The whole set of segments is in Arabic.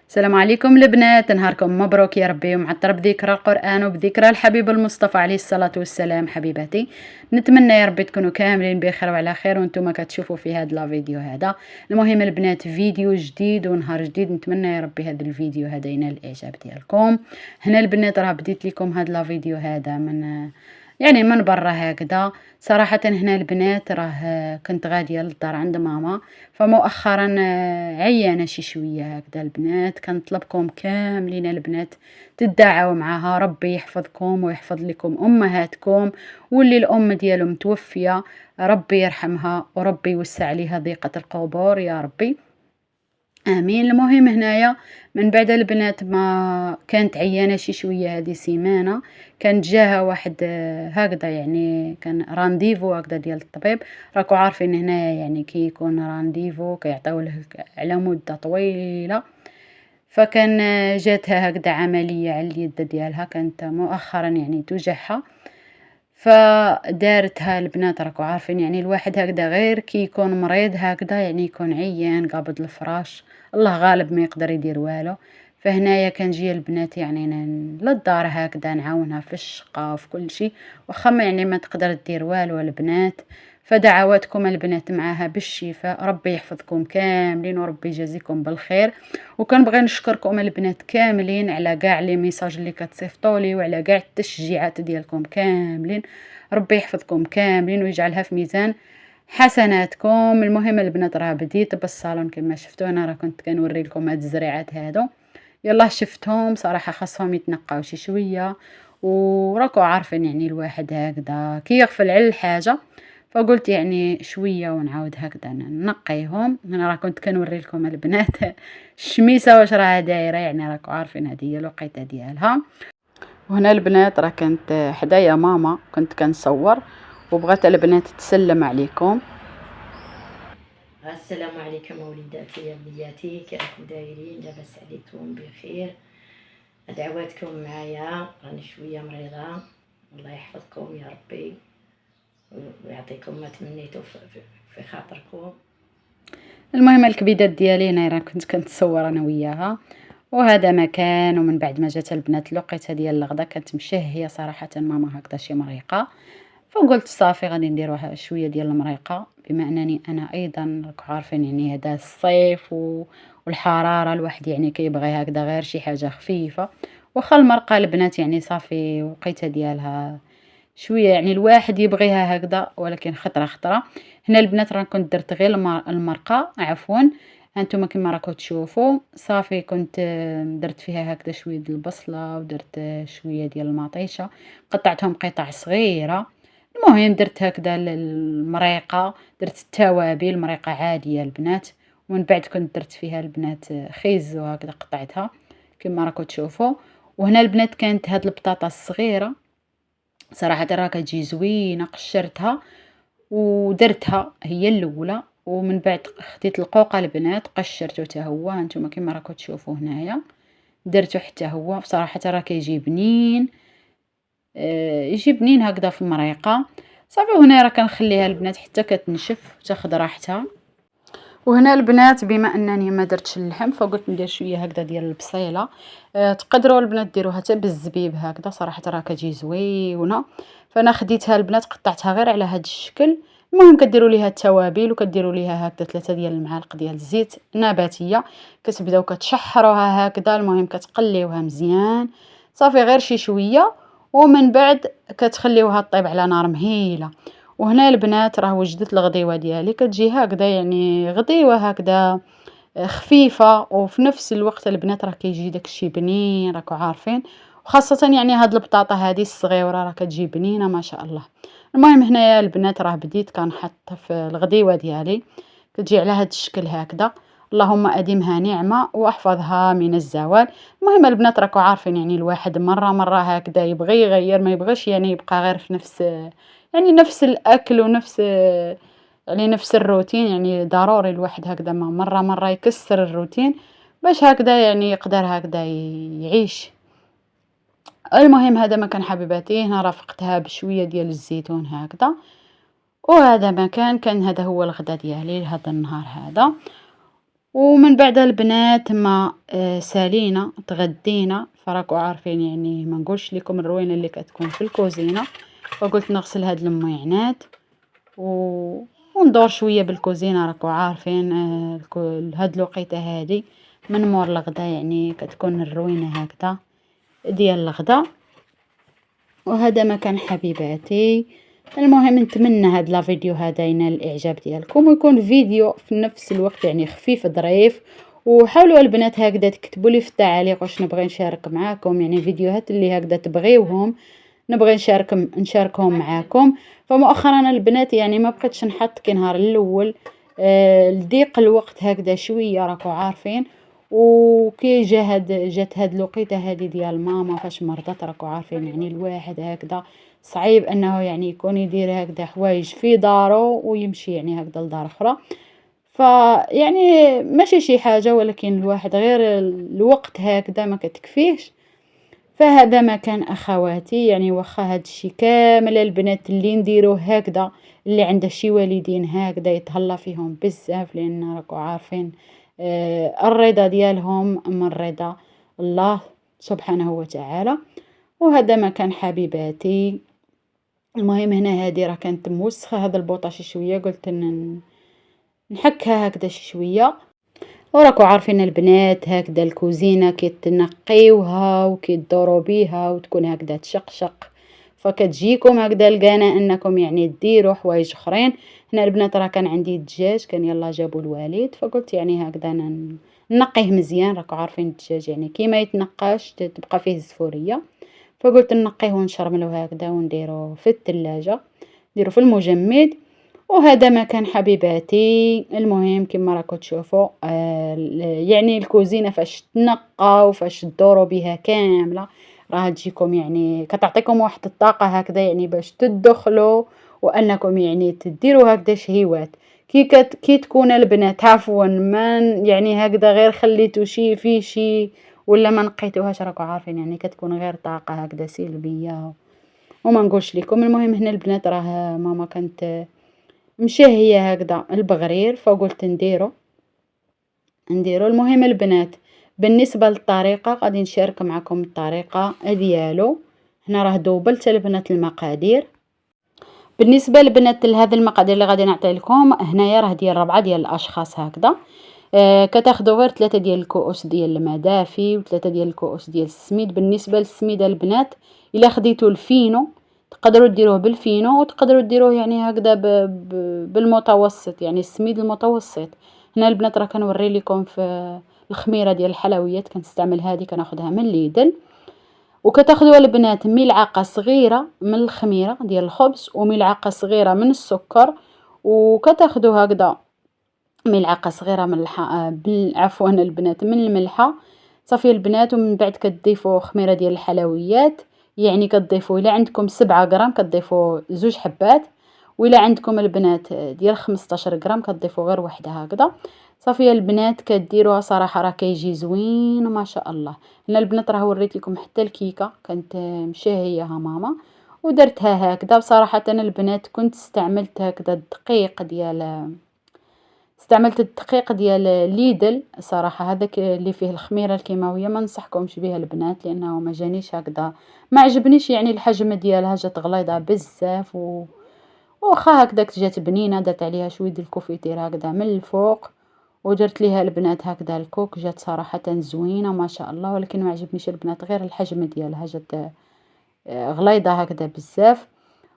السلام عليكم البنات، نهاركم مبروك يا ربي ومعطر بذكرى القرآن وبذكرى الحبيب المصطفى عليه الصلاة والسلام. حبيباتي، نتمنى يا ربي تكونوا كاملين بخير وعلى خير وانتم كتشوفوا في هذا الفيديو هذا. المهم البنات، فيديو جديد ونهار جديد، نتمنى يا ربي هذا الفيديو هذا ينال الاعجاب ديالكم. هنا البنات راه بديت لكم هذا الفيديو هذا من برا هكذا. صراحة هنا البنات راه كنت غادية للدار عند ماما، فمؤخرا عيانة شي شوية هكذا البنات. كنطلبكم كاملين البنات تدعوا معها ربي يحفظكم ويحفظ لكم أمهاتكم، واللي الأم ديالهم متوفية ربي يرحمها وربي يوسع عليها ضيقة القبور يا ربي، آمين. المهم هنايا من بعد البنات ما كانت عيانة شي شوية هذه سيمانة، كانت جاها واحد هكذا كان رانديفو هكذا ديال الطبيب. راكو عارفين هنايا كي يكون رانديفو كيعطيوله على مدة طويلة. فكان جاتها هكذا عملية على اليد ديالها، كانت مؤخرا توجعها، فدارتها البنات. راكو عارفين الواحد هكذا غير كي يكون مريض هكذا يكون عيان قابض الفراش، الله غالب ما يقدر يدير والو. فهنايا كنجي البنات للدار هكذا نعاونها في الشقة وفي كل شيء، واخا ما تقدر دير والو البنات. فدعواتكم البنات معاها بالشفاء، ربي يحفظكم كاملين وربي يجازيكم بالخير. وكنبغي نشكركم البنات كاملين على كاع لي ميساج اللي كتصيفطولي وعلى كاع التشجيعات ديالكم كاملين. ربي يحفظكم كاملين ويجعلها في ميزان حسناتكم. المهم البنات راه بديت بالصالون كما شفتوا، انا راه كنت كنوري لكم هاد الزريعات هادو. يلا شفتهم صراحه خاصهم يتنقاو شي شويه، وراكو عارفين الواحد هكذا كي يغفل على الحاجه، فقلت شويه ونعاود هكذا نقيهم. انا راه كنت كنوري لكم البنات الشميسه واش راها دايره، راكو عارفين هذه هي الوقيته ديالها. وهنا البنات راه كانت حدايا ماما كنت كنصور، وبغات البنات تسلم عليكم. السلام عليكم وليداتي يا بنياتي، كي راكم دايرين؟ لاباس عليكم بخير؟ دعواتكم معايا، راني شويه مريضه، الله يحفظكم يا ربي ويعطيكم ما تمنيتو في خاطركم. المهم الكبيدات ديالي هنا راه كنت كنتصور انا وياها، وهذا مكان. ومن بعد ما جات البنات الوقيته ديال الغدا كانت مشهيه صراحه ماما هكذا شي مريقه، فقلت صافي غادي ندير واحد شويه ديال المريقه، بما انني انا ايضا راكم عارفين هذا الصيف والحراره، الواحد كيبغي هكذا غير شي حاجه خفيفه. واخا المرقه البنات صافي وقيته ديالها شويه الواحد يبغيها هكذا، ولكن خطره خطره. هنا البنات راه كنت درت غير المرقه عفوا، هانتوما كما راكم تشوفوا. صافي كنت درت فيها هكذا شويه ديال البصله، ودرت شويه ديال المطيشه قطعتهم قطع صغيره. المهم درت هكذا المريقه، درت التوابل مريقه عاديه البنات. ومن بعد كنت درت فيها البنات خيز وهكذا قطعتها كما راكم تشوفوا. وهنا البنات كانت هاد البطاطا الصغيره صراحه راه كتجي زوينه، قشرتها ودرتها هي الاولى، ومن بعد خديت القوقه البنات قشرته حتى هو، هانتوما كما راكم تشوفوا هنايا درته حتى هو. بصراحه راه كيجي بنين، يجي بنين هكذا في المريقه. صافي هنا راه كنخليها البنات حتى كتنشف تاخذ راحتها. وهنا البنات بما انني ما درتش اللحم فقلت ندير شويه هكذا ديال البصيله. تقدروا البنات ديروها حتى بالزبيب هكذا، صراحه راه كتجي زوينه. فانا خديتها البنات قطعتها غير على هذا الشكل. المهم كديروا ليها التوابل وكديروا ليها هكذا 3 ديال المعالق ديال الزيت نباتيه، كتبداو كتشحروها هكذا. المهم كتقليوها مزيان صافي غير شي شويه، ومن بعد كتخليوها طيب على نار مهيله. وهنا البنات راه وجدت الغديوه ديالي، كتجي هكذا غديوه هكذا خفيفه، وفي نفس الوقت البنات راه كيجي داكشي بنين راكو عارفين. وخاصه هاد البطاطا هذه الصغيره راه كتجي بنينه ما شاء الله. المهم هنايا البنات راه بديت كنحط في الغديوه ديالي، كتجي على هاد الشكل هكذا. اللهم اديمها نعمه واحفظها من الزوال. المهم البنات راكو عارفين الواحد مره هكذا يبغي يغير، ما يبغيش يبقى غير في نفس نفس الاكل ونفس نفس الروتين. ضروري الواحد هكذا مره يكسر الروتين باش هكذا يقدر هكذا يعيش. المهم هذا ما كان حبيباتي. هنا رافقتها بشويه ديال الزيتون ومن بعد البنات ما سالينا تغدينا، فراكو عارفين يعني ما نقولش لكم الروينه اللي كتكون في الكوزينه. فقلت نغسل هاد الميعنات وندور شويه بالكوزينه، راكو عارفين هاد الوقيته هادي من مور الغدا يعني كتكون الروينه هكذا ديال الغدا. وهذا ما كان حبيباتي. المهم نتمنى هاد لا فيديو هذا ينال الاعجاب ديالكم ويكون فيديو في نفس الوقت يعني خفيف ظريف. وحاولوا البنات هكذا تكتبوا لي في التعاليق واش نبغي نشارك معاكم، يعني فيديوهات اللي هكذا تبغيوهم نبغي نشاركهم معاكم. فمؤخرا البنات يعني ما بقيتش نحط كي نهار الاول لضيق الوقت هكذا شويه راكو عارفين. وكي جات هاد الوقيته هادي ديال ماما فاش مرضت راكو عارفين يعني الواحد هكذا صعيب انه يعني يكون يدير هكذا حوايج في دارو ويمشي يعني هكذا لدار اخرى. فيعني ماشي شي حاجه، ولكن الواحد غير الوقت هكذا ما كتكفيهش. فهذا ما كان اخواتي، يعني واخا هاد الشي كامل البنات اللي نديروه هكذا، اللي عنده شي والدين هكذا يتهلا فيهم بزاف، لان راكو عارفين الرضا ديالهم من رضا الله سبحانه وتعالى. وهذا ما كان حبيباتي. المهم هنا هذه راه كانت موسخه هذا البوطه شويه، قلت نحكها هكذا شويه. وراكو عارفين البنات هكذا الكوزينه كيتنقيوها وكيدوروا بيها وتكون هكذا تشقشق، فكتجيكم هكذا لقانا انكم يعني ديروا حوايج اخرين. هنا البنات راه كان عندي الدجاج كان يلا جابوا الوالد، فقلت يعني هكذا نقيه مزيان. راكو عارفين الدجاج يعني كيما يتنقاش تبقى فيه الزفوريه، فقلت نقيه ونشرملو هكذا ونديرو في الثلاجه، نديرو في المجمد. وهذا ما كان حبيباتي. المهم كما راكم تشوفوا يعني الكوزينه فاش تنقى وفاش تدوروا بها كامله راه تجيكم يعني كتعطيكم واحد الطاقه هكذا يعني باش تدخلوا وانكم يعني تديروا هكذا شهيوات. كي تكون البنات عفوا ما يعني هكذا غير خليتو شي في شي ولا ما نقيتوهاش، راكم عارفين يعني كتكون غير طاقه هكذا سلبيه وما نقولش لكم. المهم هنا البنات راه ماما كانت مشهية هكذا البغرير، فقلت نديرو. المهم البنات بالنسبة للطريقة غادي نشارك معكم الطريقة ديالو. هنا راه دوبلت البنات المقادير. بالنسبة للبنات لهذا المقادير اللي غادي نعطي لكم هنايا راه ديال 4 ديال الاشخاص هكذا. كتاخدوا غير 3 ديال الكؤوس ديال الماء دافي و3 ديال الكؤوس ديال السميد. بالنسبة للسميد البنات الا خديتو الفينو تقدروا ديروه بالفينو وتقدروا ديروه يعني هكذا بالمتوسط، يعني السميد المتوسط. هنا البنات راه كنوري لكم في الخميره ديال الحلويات كنستعمل هذه، كناخذها من ليدل. وكتاخذوا البنات ملعقه صغيره من الخميره ديال الخبز وملعقه صغيره من السكر، وكتاخذوا هكذا ملعقه صغيره من عفوا البنات من الملحه صافي البنات. ومن بعد كتضيفوا خميره ديال الحلويات، يعني كتضيفوا الا عندكم 7 غرام كتضيفوا 2 حبات، وإلا عندكم البنات ديال 15 غرام كتضيفوا غير وحده هكذا. صافي البنات كديروها صراحه راه كيجي زوين ما شاء الله. هنا البنات راه وريت لكم حتى الكيكه كانت مشهياها ماما ودرتها هكذا. بصراحه البنات كنت استعملت هكذا الدقيق ديال ليدل صراحه، هذاك اللي فيه الخميره الكيماويه ما ننصحكمش به البنات لانه ما جانيش هكذا، ما عجبنيش يعني الحجم ديالها جات غليظه بزاف وخا هكذاك جات بنينه. درت عليها شويه ديال الكوفيتير هكذا من الفوق ودرت ليها البنات هكذا الكوك، جات صراحه زوينه ما شاء الله. ولكن ما عجبنيش البنات غير الحجم ديالها جات غليظه هكذا بزاف.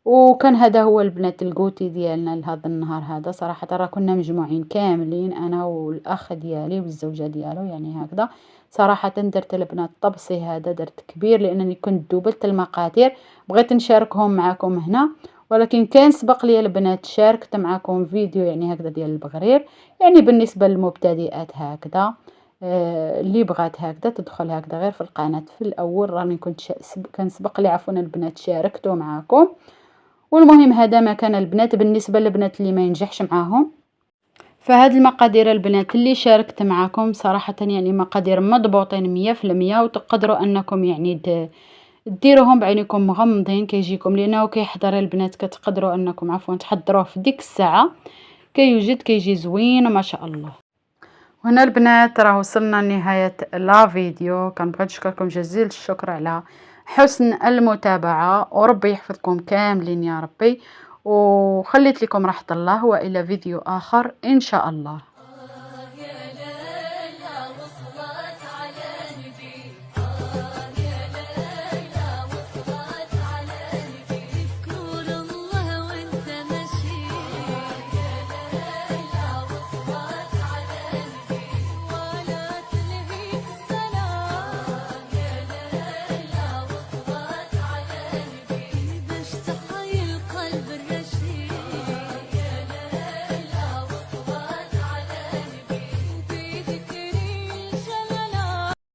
وكان هذا هو البنات القوتي ديالنا لهذا النهار هذا. صراحه راه كنا مجموعين كاملين انا والاخ ديالي والزوجه ديالو يعني هكذا. صراحه درت البنات طبسي هذا درت كبير لانني كنت دوبلت المقادير، بغيت نشاركهم معكم هنا. ولكن كان سبق لي البنات شاركت معكم فيديو يعني هكذا ديال البغرير، يعني بالنسبه للمبتدئات هكذا. اللي بغات هكذا تدخل هكذا غير في القناه في الاول، راني كنت كان سبق لي عفوا البنات شاركته معكم. والمهم هذا ما كان البنات. بالنسبه للبنات اللي ما ينجحش معاهم فهاد المقادير البنات اللي شاركت معكم صراحه يعني مقادير مضبوطين 100%، وتقدروا انكم يعني ديروهم بعينكم مغمضين كيجيكم، لانه كيحضر البنات كتقدروا انكم عفوا تحضروه في ديك الساعه كيوجد كيجي زوين ما شاء الله. وهنا البنات راه وصلنا لنهاية لا فيديو، كنبغي نشكركم جزيل الشكر على حسن المتابعة، وربي يحفظكم كاملين يا ربي، وخليت لكم راحة الله، وإلى فيديو آخر إن شاء الله.